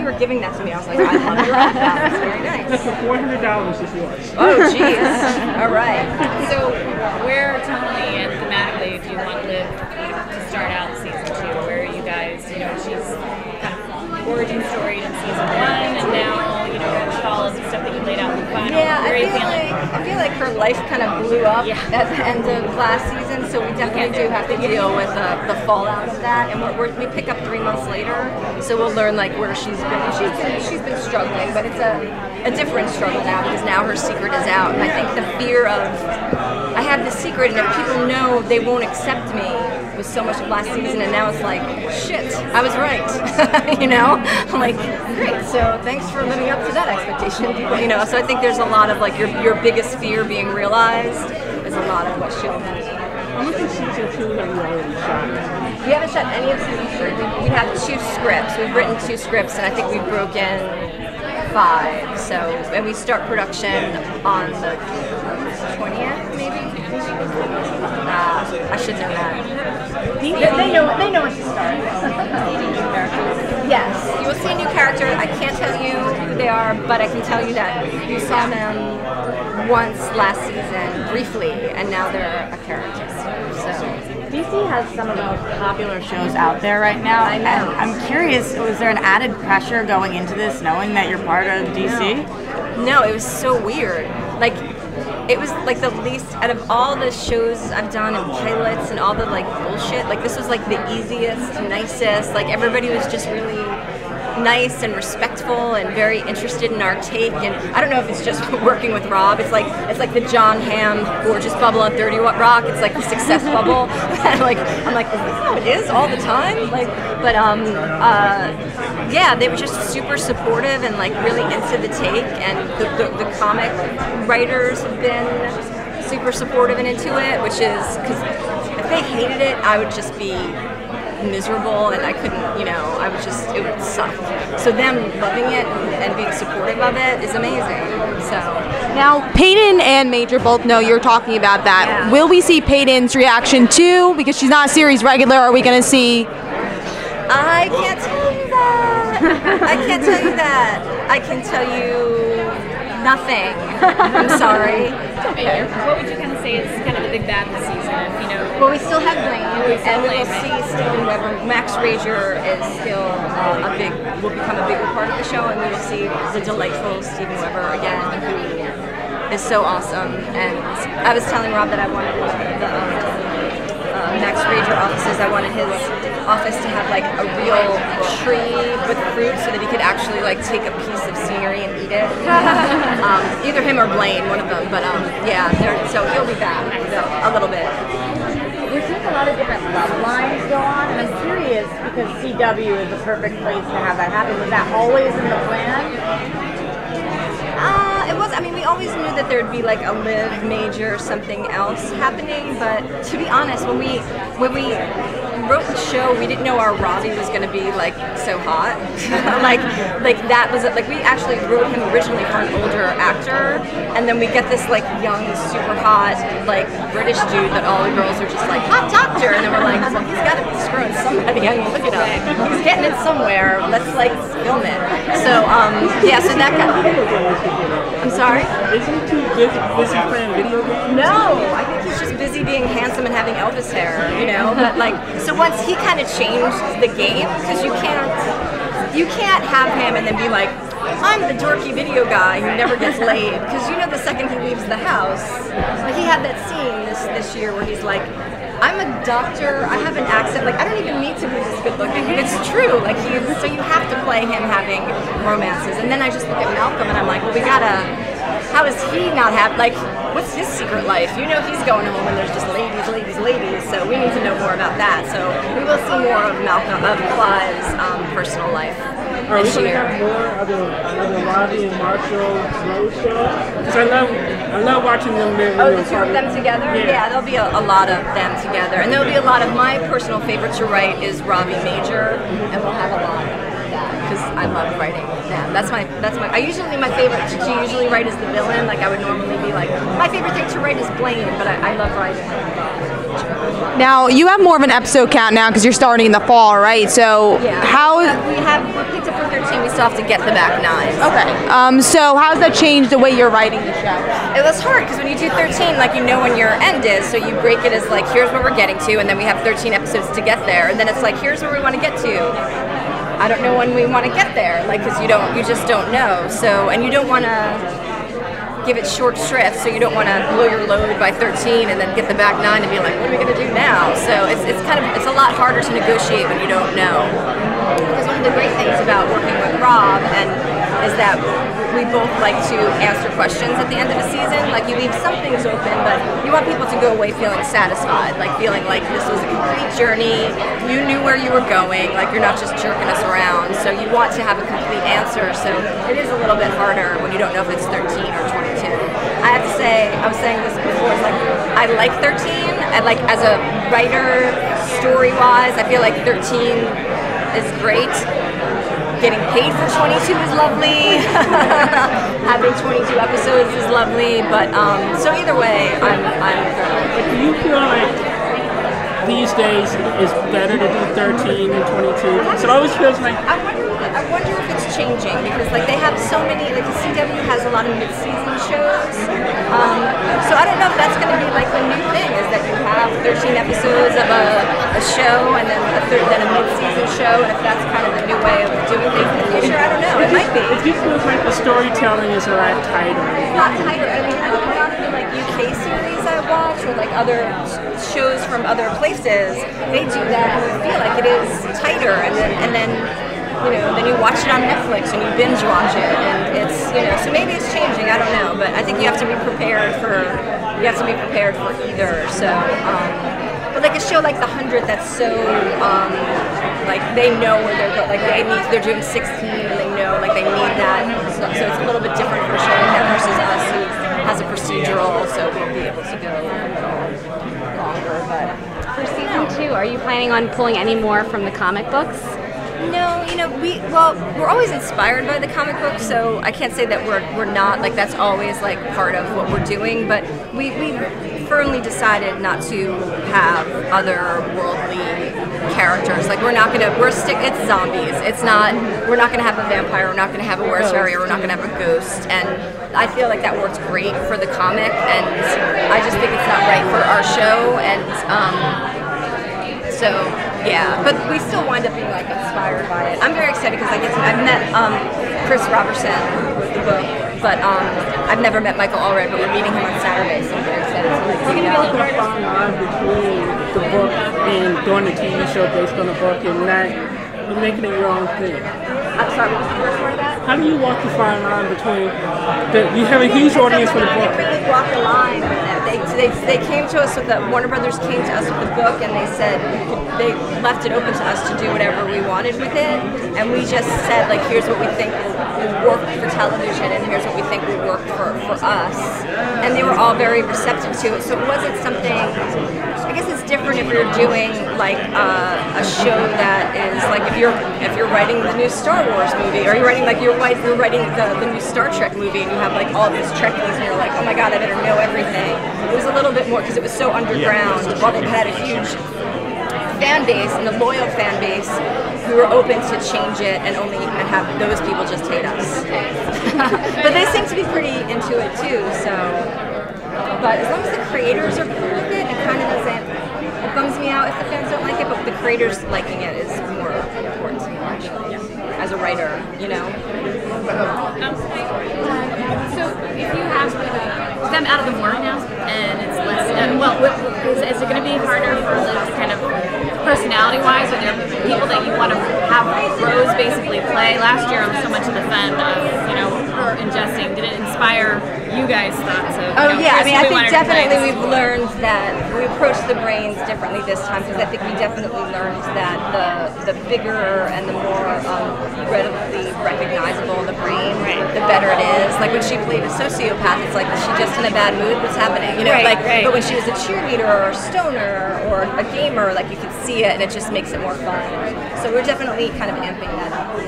you were giving that to me, I was like, I love your outfit. It's very nice. For $400 is yours. Oh, jeez. All right. So, where tonally and thematically do you want Liv to start out season 2? Where are you guys? You know, she's kind of origin story in season 1, and now, you know, follows the stuff that you laid out in the final. Yeah, I feel like her life kind of blew up at the end of last season, so we definitely do have to deal with the fallout of that. And we pick up 3 months later, so we'll learn like where she's been. She's been struggling, but it's a different struggle now because now her secret is out. And I think the fear of I have this secret, and if people know, they won't accept me. Was so much of last season, and now it's like, shit, I was right. You know, I'm like, great. So thanks for living up to that expectation. People, you know, so I think there's a lot of like your biggest fear being realized. Is a lot of what she'll do. How much of season 2 have you already shot? We haven't shot any of season 3. We have 2 scripts. We've written 2 scripts, and I think we've broken 5. So, and we start production on the 20th, maybe. I should know that. They know when to start. Yes, you will see a new character. I can't tell you who they are, but I can tell you that you saw them once last season, briefly, and now they're a character. So. DC has some of the most popular shows out there right now. I know. And I'm curious, was there an added pressure going into this, knowing that you're part of DC? No, it was so weird. Like, it was like the least, out of all the shows I've done and pilots and all the like bullshit, like this was like the easiest, nicest, like everybody was just really nice and respectful and very interested in our take. And I don't know if it's just working with Rob. It's like the John Hamm gorgeous bubble on 30 Rock. It's like the success bubble. I'm like, is this how it is all the time? Like, but yeah, they were just super supportive and like really into the take. And the comic writers have been super supportive and into it, which is because if they hated it, I would just be miserable and I couldn't, you know, it would suck. So them loving it and being supportive of it is amazing. So now Peyton and Major both know you're talking about that. Yeah. Will we see Peyton's reaction too? Because she's not a series regular, are we going to see? I can't tell you that. I can't tell you that. I can tell you nothing. I'm sorry. What would you kind of say is kind of the big bad this season? You know. Well, we still have Blaine, and we will see Steven Weber. Max Rager is still will become a bigger part of the show, and we will see the delightful Steven Weber again, who is so awesome. And I was telling Rob that I wanted the Max Rager offices. I wanted his office to have like a real tree with fruit, so that he could actually like take a piece of scenery and eat it. Either him or Blaine, one of them. But yeah, so he'll be back a little bit. We're seeing a lot of different love lines go on, and I'm curious because CW is the perfect place to have that happen. Was that always in the plan? It was. I mean, we always knew that there'd be like a Liv, Major, something else happening. But to be honest, when we wrote the show, we didn't know our Robbie was going to be like so hot. like that was like we actually wrote him originally for an older actor, and then we get this like young, super hot like British dude that all the girls are just like hot doctor, and then we're like, well, he's got to be screwing somebody. I mean, look it up. He's getting it somewhere. Let's like film it. So yeah, so that guy. I'm sorry? Is he too busy playing video games? No, I think he's just busy being handsome and having Elvis hair, you know? But like, so once he kind of changed the game, because you can't have him and then be like, I'm the dorky video guy who never gets laid. Because you know the second he leaves the house, like he had that scene this year where he's like, I'm a doctor, I have an accent, like I don't even need to be this good looking. And it's true, like so you have to play him having romances. And then I just look at Malcolm and I'm like, well, how is he not happy? Like, what's his secret life? You know he's going home and there's just ladies, so we need to know more about that. So we will see more of Clive's personal life. Are we going to have more of the Robbie and Marshall Rose show? Because I love watching them. The two of them together? Yeah, there'll be a lot of them together. And there'll be a lot of my personal favorite to write is Robbie Major, and we'll have a lot of that because I love writing them. That's my my favorite to usually write is the villain. Like I would normally be like, my favorite thing to write is Blaine, but I love writing. Now you have more of an episode count now because you're starting in the fall, right? So yeah. how we picked up for 13. We still have to get the back 9. Okay. So how's that changed the way you're writing the show? It was hard because when you do 13, like, you know when your end is, so you break it as like, here's where we're getting to, and then we have 13 episodes to get there, and then it's like, here's where we want to get to. I don't know when we want to get there, like, because you just don't know. So, and you don't want to give it short shrift, so you don't want to blow your load by 13 and then get the back 9 and be like, what are we going to do now? So it's a lot harder to negotiate when you don't know. Because one of the great things about working with Rob is that we both like to answer questions at the end of the season. Like, you leave some things open, but you want people to go away feeling satisfied, like feeling like this was a complete journey, you knew where you were going, like you're not just jerking us around. So you want to have a complete answer, so it is a little bit harder when you don't know if it's 13 or 22. I have to say, I was saying this before, like, I like 13. I like, as a writer, story-wise, I feel like 13 is great. Getting paid for 22 is lovely. Having 22 episodes is lovely. But so either way, I'm But do you feel like these days it's better to do 13 and 22? Because it always feels like. I wonder if it's changing, because like they have so many, like the CW has a lot of mid-season shows. So I don't know if that's going to be like the new thing, is that you have 13 episodes of a show and then a mid-season show, and if that's kind of the new way of doing things in the future, I don't know. It might be. It just feels like the storytelling is a lot tighter. It's not tighter. I mean, a lot of the like UK series I watch, or like other shows from other places, they do that, and you feel like it is tighter, and then you know, then you watch it on Netflix and you binge watch it, and it's, you know, so maybe it's changing. I don't know, but I think you have to be prepared for either. So, but like a show like The 100, that's so like they know where they're going. Like they're doing 16, and they know like they need that. So it's a little bit different for a show like that versus us, who has a procedural, so we'll be able to go longer. But for season 2, are you planning on pulling any more from the comic books? No, you know, we're always inspired by the comic book, so I can't say that we're not, like, that's always like part of what we're doing, but we firmly decided not to have otherworldly characters. Like, it's zombies. We're not gonna have a vampire, we're not gonna have a were-terrier, we're not gonna have a ghost, and I feel like that works great for the comic, and I just think it's not right for our show, and so yeah, but we still wind up being like inspired by it. I'm very excited because I've met Chris Robertson with the book, but I've never met Michael Allred, but we're meeting him on Saturday, so I'm very excited to You're going to be able to find line between the book and doing the TV show based on the book, and not making it your own thing. I'm sorry, what was the first part of that? How do you walk the fine line between you have a huge audience for the book? They really walk the line with it. They came to us with Warner Brothers came to us with the book, and they said they left it open to us to do whatever we wanted with it, and we just said, like, here's what we think will work for television, and here's what we think will work for us, and they were all very receptive to it. So it wasn't something. I guess it's different if you're doing like a show that is like if you're writing the new Star Wars movie, or you're writing the new Star Trek movie, and you have like all these Trekkies, and you're like, oh my god, I better know everything. It was a little bit more because it was so underground. While they had a huge fan base and a loyal fan base, we were open to change it and have those people just hate us. But they seem to be pretty into it too. So, but as long as the creators are cool with it, it kind of doesn't. It bums me out if the fans don't like it, but the creators liking it is more important to me, actually. As a writer, you know. So if you have them out of the morning now, and it's less, is it going to be harder for Liz to kind of, personality-wise, are there people that you want to have Rose basically play? Last year, I was so much in the fan of, her ingesting. Did it inspire you guys' thoughts of? Oh yeah, I mean, I think definitely we've learned that we approach the brains differently this time, because I think we definitely learned that the bigger and the more readily recognizable the brain, the better it is. Like when she played a sociopath, it's like, is she just in a bad mood? What's happening? But when she was a cheerleader or a stoner or a gamer, like you could see it, and it just makes it more fun. So we're definitely kind of amping that up.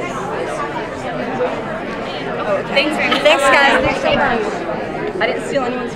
Thanks very much. Thanks, guys. Thanks so much. I didn't steal anyone's